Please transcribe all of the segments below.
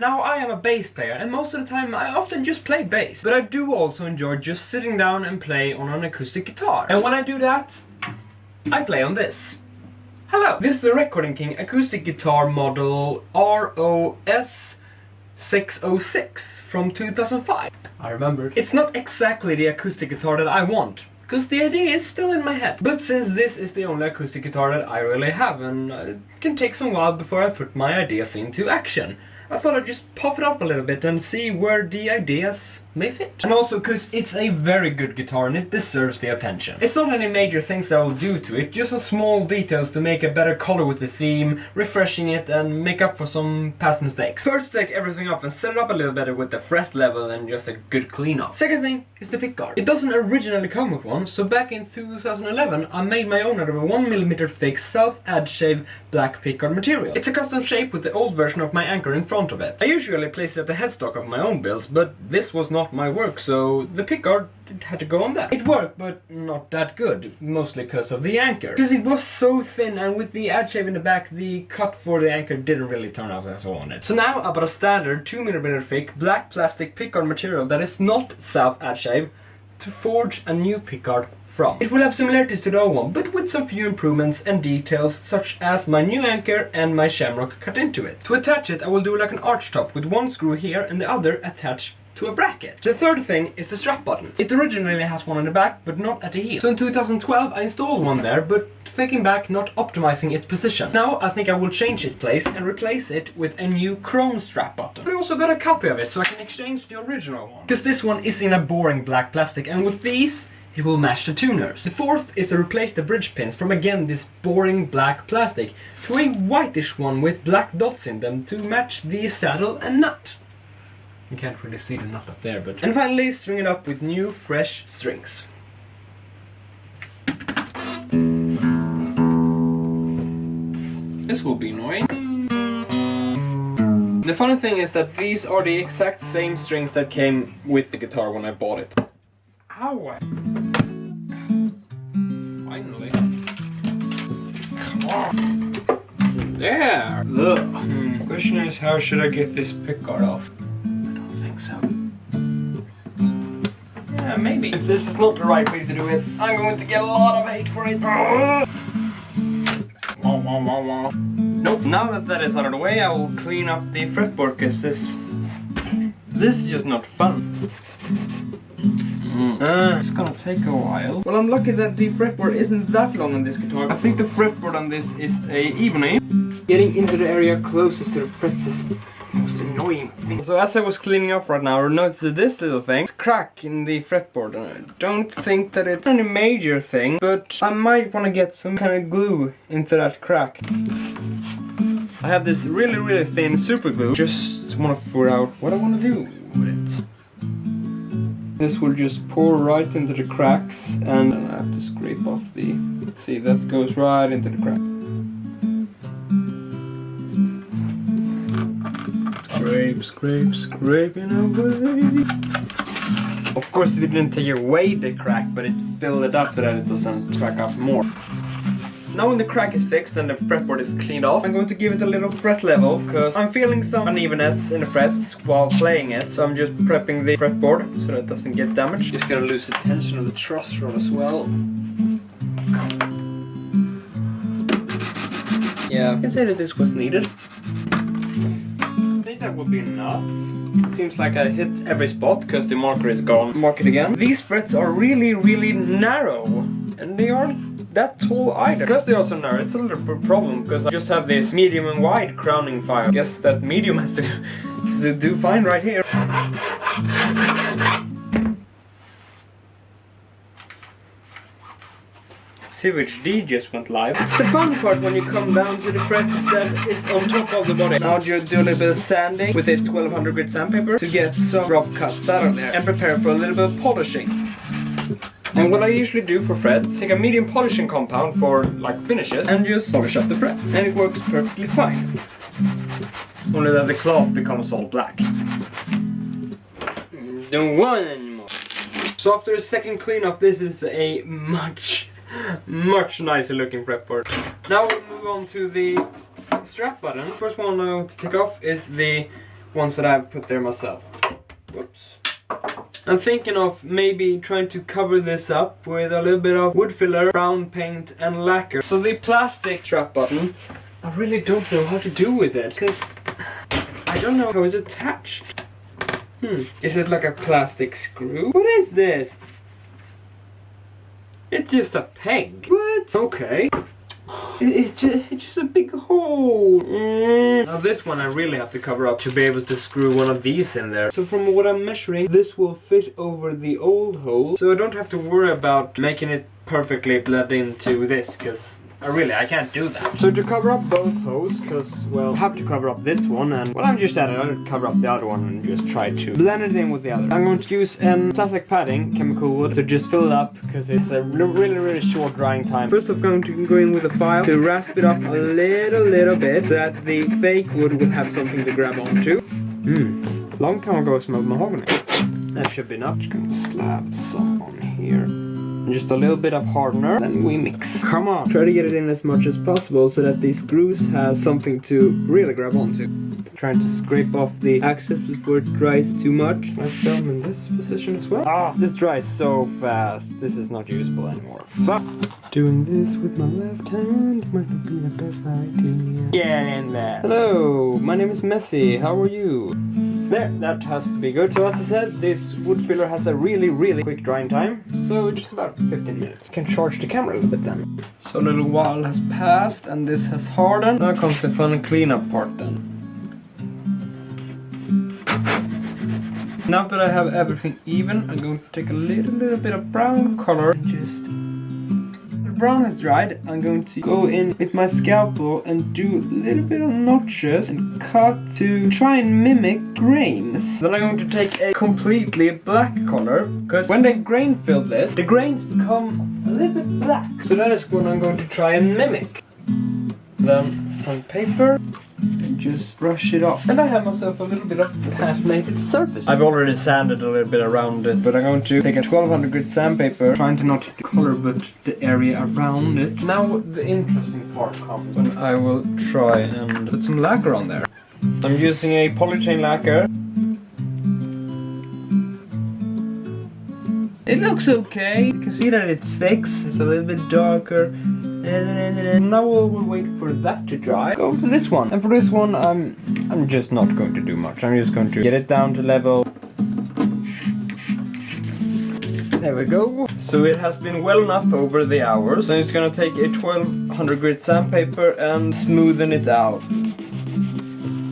Now I am a bass player and most of the time I often just play bass. But I do also enjoy just sitting down and play on an acoustic guitar. And when I do that, I play on this. Hello! This is the Recording King acoustic guitar model ROS 606 from 2005. I remember. It's not exactly the acoustic guitar that I want, because the idea is still in my head. But since this is the only acoustic guitar that I really have, and it can take some while before I put my ideas into action, I thought I'd just puff it up a little bit and see where the ideas may fit. And also because it's a very good guitar and it deserves the attention. It's not any major things that I'll do to it, just some small details to make a better color with the theme, refreshing it and make up for some past mistakes. First, take everything off and set it up a little better with the fret level and just a good clean off. Second thing is the pickguard. It doesn't originally come with one, so back in 2011 I made my own out of a 1mm thick self-ad shave black pickguard material. It's a custom shape with the old version of my anchor in front of it. I usually place it at the headstock of my own builds, but this was not my work, so the pickguard had to go on that. It worked, but not that good, mostly because of the anchor. Because it was so thin, and with the ad shave in the back, the cut for the anchor didn't really turn out as I wanted. So now I bought a standard 2mm thick black plastic pickguard material that is not self-ad shave to forge a new pickguard from. It will have similarities to the old one, but with some few improvements and details, such as my new anchor and my shamrock cut into it. To attach it, I will do like an arch top with one screw here and the other attached to a bracket. The third thing is the strap button. It originally has one on the back, but not at the heel. So in 2012 I installed one there, but thinking back, not optimizing its position. Now I think I will change its place and replace it with a new chrome strap button. I also got a copy of it, so I can exchange the original one. Because this one is in a boring black plastic, and with these it will match the tuners. The fourth is to replace the bridge pins from again this boring black plastic to a whitish one with black dots in them to match the saddle and nut. You can't really see the nut up there, but... And finally, string it up with new, fresh strings. This will be annoying. The funny thing is that these are the exact same strings that came with the guitar when I bought it. Ow! Finally. Come on! There! Ugh. Question is, how should I get this pickguard off? So yeah, maybe. If this is not the right way to do it, I'm going to get a lot of hate for it. Nope. Now that that is out of the way, I will clean up the fretboard, because this is just not fun. It's gonna take a while. Well, I'm lucky that the fretboard isn't that long on this guitar. I think the fretboard on this is a ebony. Getting into the area closest to the frets is most annoying thing. So as I was cleaning off right now, I noticed this little thing. It's a crack in the fretboard, and I don't think that it's any major thing, but I might want to get some kind of glue into that crack. I have this really thin super glue. Just want to figure out what I want to do with it. This will just pour right into the cracks, and then I have to scrape off the... See, that goes right into the crack. Scraping away. Of course it didn't take away the crack, but it filled it up so that it doesn't crack up more. Now when the crack is fixed and the fretboard is cleaned off, I'm going to give it a little fret level, because I'm feeling some unevenness in the frets while playing it, so I'm just prepping the fretboard so that it doesn't get damaged. Just gonna lose the tension of the truss rod as well. Yeah, I can say that this was needed. That would be enough. Seems like I hit every spot because the marker is gone. Mark it again. These frets are really narrow, and they aren't that tall either. Because they're also narrow, it's a little problem, because I just have this medium and wide crowning file. Guess that medium has to do fine right here. Sewage D just went live. It's the fun part when you come down to the frets that is on top of the body. Now you do a little bit of sanding with a 1200 grit sandpaper to get some rough cuts out of there and prepare for a little bit of polishing. And what I usually do for frets, take a medium polishing compound for like finishes and just polish up the frets, and it works perfectly fine. Only that the cloth becomes all black. Don't want anymore. So after a second cleanup, this is a much nicer looking fretboard. Now we'll move on to the strap button. First one to take off is the ones that I've put there myself. Whoops. I'm thinking of maybe trying to cover this up with a little bit of wood filler, brown paint and lacquer. So the plastic strap button, I really don't know how to do with it, because I don't know how it's attached. Is it like a plastic screw? What is this? It's just a peg. What? Okay. It's just a big hole. Now this one I really have to cover up to be able to screw one of these in there. So from what I'm measuring, this will fit over the old hole. So I don't have to worry about making it perfectly blend into this, because I can't do that. So to cover up both holes, because, well, I have to cover up this one, and well, I'm just at it, I'll cover up the other one and just try to blend it in with the other. I'm going to use plastic padding, chemical wood, to just fill it up, because it's a really short drying time. First I'm going to go in with a file to rasp it up a little bit, so that the fake wood will have something to grab onto. Long time ago I smelled mahogany. That should be enough. Just gonna slap some on here. Just a little bit of hardener, then we mix. Come on! Try to get it in as much as possible so that these screws have something to really grab onto. Trying to scrape off the axis before it dries too much. I film in this position as well. Ah, this dries so fast. This is not usable anymore. Fuck! Doing this with my left hand might not be the best idea. Get in there! Hello, my name is Messi. How are you? There, that has to be good. So as I said, this wood filler has a really quick drying time. So just about 15 minutes. Can charge the camera a little bit then. So a little while has passed and this has hardened. Now comes the fun cleanup part then. Now that I have everything even, I'm going to take a little bit of brown color and just... brown has dried, I'm going to go in with my scalpel and do a little bit of notches and cut to try and mimic grains. Then I'm going to take a completely black color, because when the grain fill this, the grains become a little bit black. So that is what I'm going to try and mimic. Then some paper and just brush it off. And I have myself a little bit of laminated surface. I've already sanded a little bit around this, but I'm going to take a 1200 grit sandpaper, trying to not hit the color but the area around it. Now the interesting part comes when I will try and put some lacquer on there. I'm using a polychain lacquer. It looks okay. You can see that it fixed. It's a little bit darker. And now we'll wait for that to dry. Go to this one. And for this one, I'm just not going to do much. I'm just going to get it down to level. There we go. So it has been well enough over the hours. So it's gonna take a 1200 grit sandpaper and smoothen it out.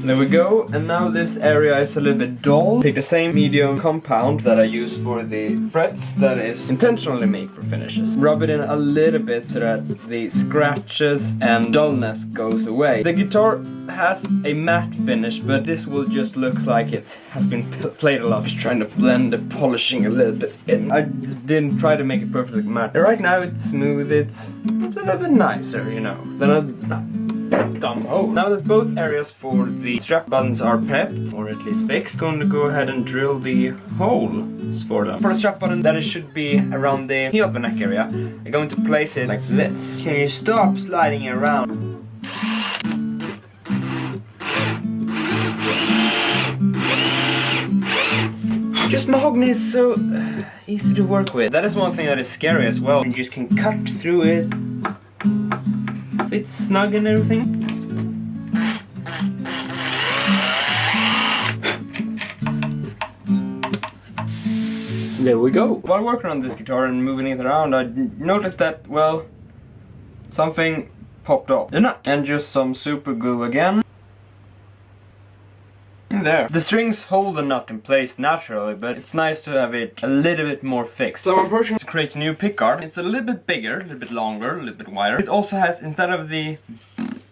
There we go, and now this area is a little bit dull. Take the same medium compound that I use for the frets that is intentionally made for finishes. Rub it in a little bit so that the scratches and dullness goes away. The guitar has a matte finish, but this will just look like it has been played a lot. Just trying to blend the polishing a little bit in. I didn't try to make it perfectly matte. Right now it's smooth, it's a little bit nicer, you know. Then dumb hole. Now that both areas for the strap buttons are prepped, or at least fixed, I'm going to go ahead and drill the holes for them. For the strap button, that it should be around the heel of the neck area, I'm going to place it like this. Can you stop sliding around? Just mahogany is so easy to work with. That is one thing that is scary as well. You just can cut through it. It's snug and everything. There we go. While working on this guitar and moving it around, I noticed that, well, something popped off. The nut. And just some super glue again. There. The strings hold the nut in place naturally, but it's nice to have it a little bit more fixed. So I'm approaching to create a new pickguard. It's a little bit bigger, a little bit longer, a little bit wider. It also has, instead of the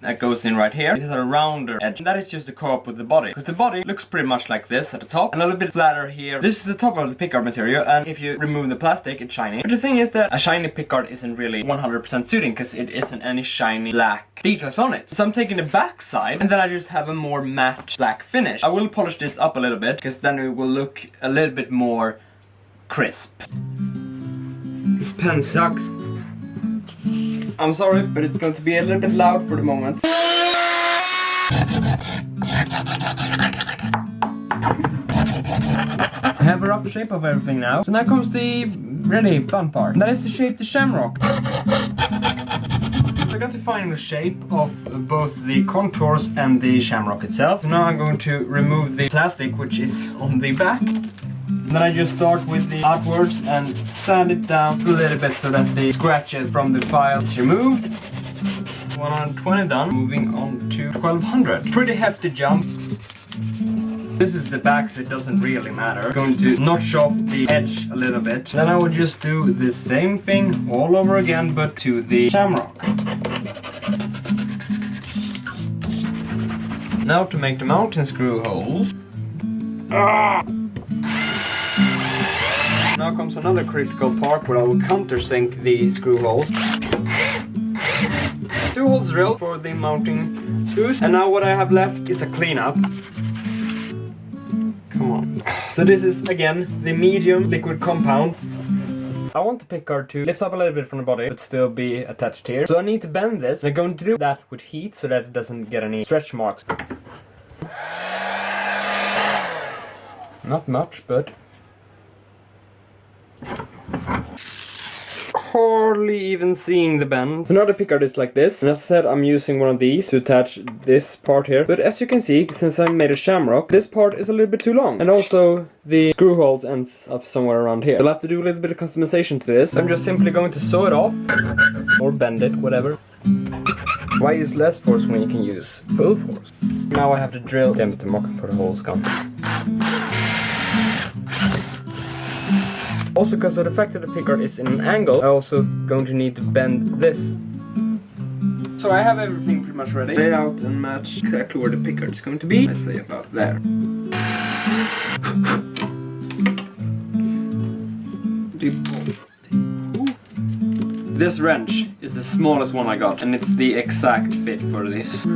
that goes in right here, it has a rounder edge. And that is just to co-op with the body. Because the body looks pretty much like this at the top, and a little bit flatter here. This is the top of the pickguard material, and if you remove the plastic, it's shiny. But the thing is that a shiny pickguard isn't really 100% suiting, because it isn't any shiny black details on it. So I'm taking the back side, and then I just have a more matte black finish. I will polish this up a little bit, because then it will look a little bit more crisp. This pen sucks. I'm sorry, but it's going to be a little bit loud for the moment. have a rough shape of everything now. So now comes the really fun part. And that is to shape the shamrock. I got the final shape of both the contours and the shamrock itself. So now I'm going to remove the plastic which is on the back. And then I just start with the outwards and sand it down a little bit so that the scratches from the file is removed. 120 done, moving on to 1200. Pretty hefty jump. This is the back, so it doesn't really matter. I'm going to notch off the edge a little bit. Then I would just do the same thing all over again, but to the shamrock. Now to make the mountain screw holes. Now comes another critical part where I will countersink the screw holes. 2 holes drilled for the mounting screws, and now what I have left is a cleanup. Come on. So this is again the medium liquid compound. I want the pickguard to lift up a little bit from the body but still be attached here. So I need to bend this, and I'm going to do that with heat so that it doesn't get any stretch marks. Not much, but hardly even seeing the bend. So now the pickguard is like this, and as I said, I'm using one of these to attach this part here. But as you can see, since I made a shamrock, this part is a little bit too long, and also the screw hole ends up somewhere around here. I'll have to do a little bit of customization to this. So I'm just simply going to sew it off or bend it, whatever. Why use less force when you can use full force? Now I have to drill them to mark for the holes gone. Also, because of the fact that the pickguard is in an angle, I'm also going to need to bend this. So I have everything pretty much ready. Lay out and match exactly where the pickguard is going to be. I say about there. This wrench is the smallest one I got, and it's the exact fit for this.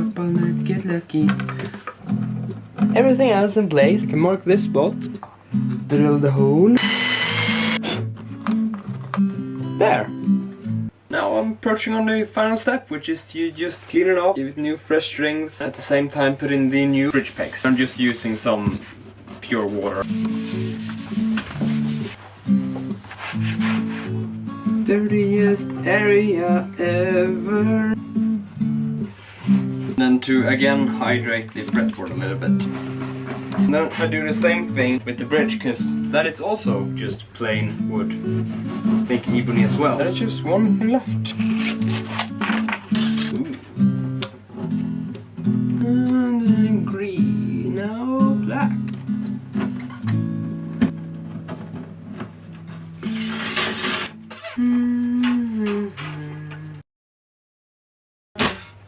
Get lucky. Everything else in place. I can mark this spot. Drill the hole. There! Now I'm approaching on the final step, which is you just clean it off, give it new fresh strings, at the same time put in the new bridge pegs. I'm just using some pure water. Dirtiest area ever. Then to again hydrate the fretboard a little bit. And then I do the same thing with the bridge, because that is also just plain wood. I think ebony as well. There's just one thing left. Ooh. And then green, now black.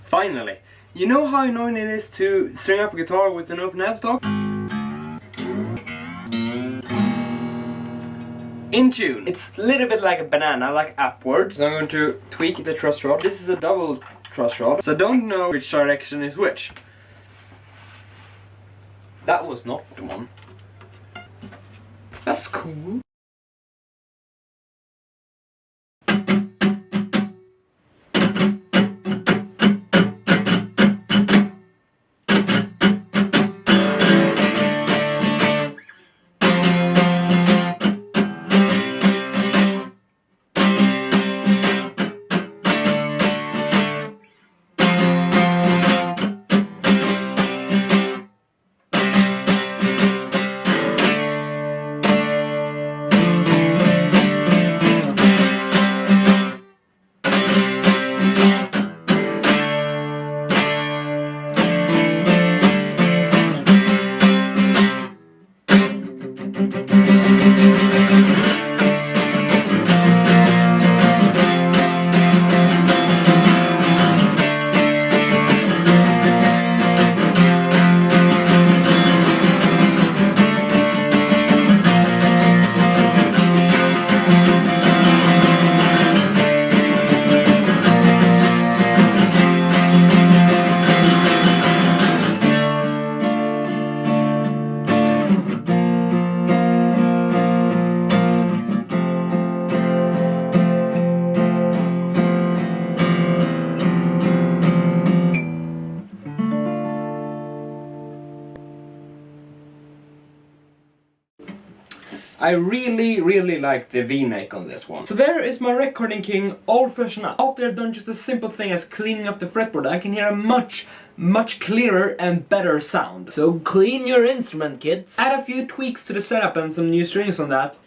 Finally! You know how annoying it is to string up a guitar with an open headstock? In tune. It's a little bit like a banana, like upwards. So I'm going to tweak the truss rod. This is a double truss rod, so I don't know which direction is which. That was not the one. That's cool. I really like the V-neck on this one. So there is my recording king all freshened up. After I've done just a simple thing as cleaning up the fretboard, I can hear a much clearer and better sound. So clean your instrument, kids. Add a few tweaks to the setup and some new strings on that,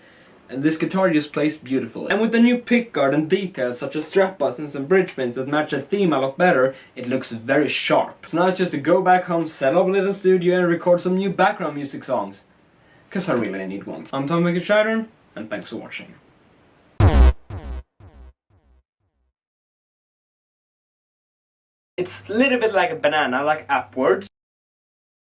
and this guitar just plays beautifully. And with the new pickguard and details such as strap buttons and bridge pins that match the theme a lot better, it looks very sharp. So now it's just to go back home, set up a little studio and record some new background music songs. Cause I really need one. I'm Tom Shattern, and thanks for watching. It's a little bit like a banana, like upwards.